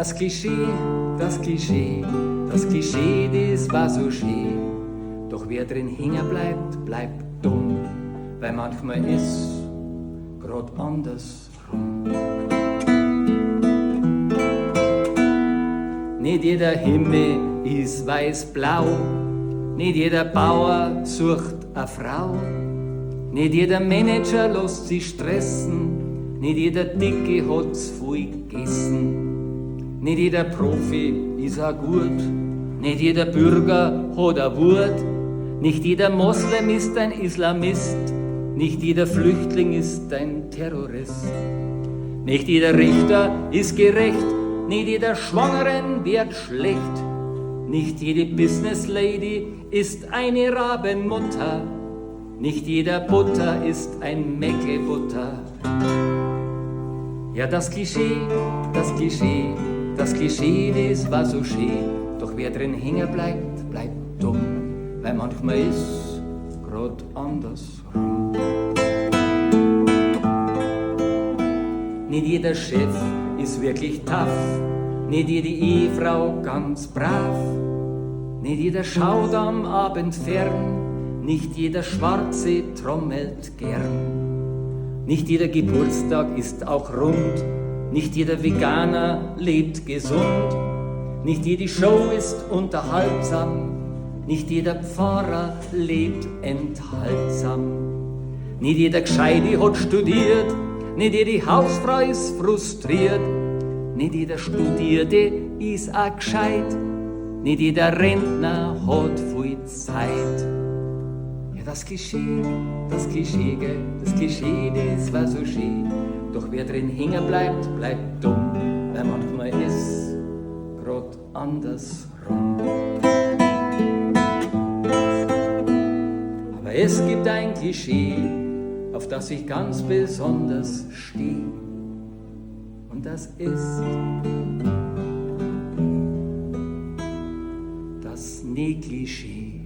das Klischee, das Klischee, das Klischee, das war so schön. Doch wer drin hängen bleibt, bleibt dumm, weil manchmal ist grad andersrum. Nicht jeder Himmel ist weiß-blau, nicht jeder Bauer sucht eine Frau, nicht jeder Manager lässt sich stressen, nicht jeder Dicke hat's viel gegessen, nicht jeder Profi ist auch gut, nicht jeder Bürger hat ein Wort, nicht jeder Moslem ist ein Islamist, nicht jeder Flüchtling ist ein Terrorist, nicht jeder Richter ist gerecht, nicht jeder Schwangeren wird schlecht, nicht jede Business Lady ist eine Rabenmutter, nicht jeder Butter ist ein Meckebutter. Ja, das Klischee, das Klischee, das Klischee, das war so schön. Doch wer drin hängen bleibt, bleibt dumm, weil manchmal ist grad andersrum. Nicht jeder Chef ist wirklich tough, nicht jede Ehefrau ganz brav, nicht jeder schaut am Abend fern, nicht jeder Schwarze trommelt gern, nicht jeder Geburtstag ist auch rund, nicht jeder Veganer lebt gesund, nicht jede Show ist unterhaltsam, nicht jeder Pfarrer lebt enthaltsam, nicht jeder Gescheite hat studiert, nicht jede Hausfrau ist frustriert, nicht jeder Studierte ist auch gescheit, nicht jeder Rentner hat viel Zeit. Ja, das Klischee, gell, das Klischee, das war so schön. Doch wer drin hängen bleibt, bleibt dumm, weil manchmal ist grad andersrum. Aber es gibt ein Klischee, auf das ich ganz besonders stehe. Und das ist das Negligé.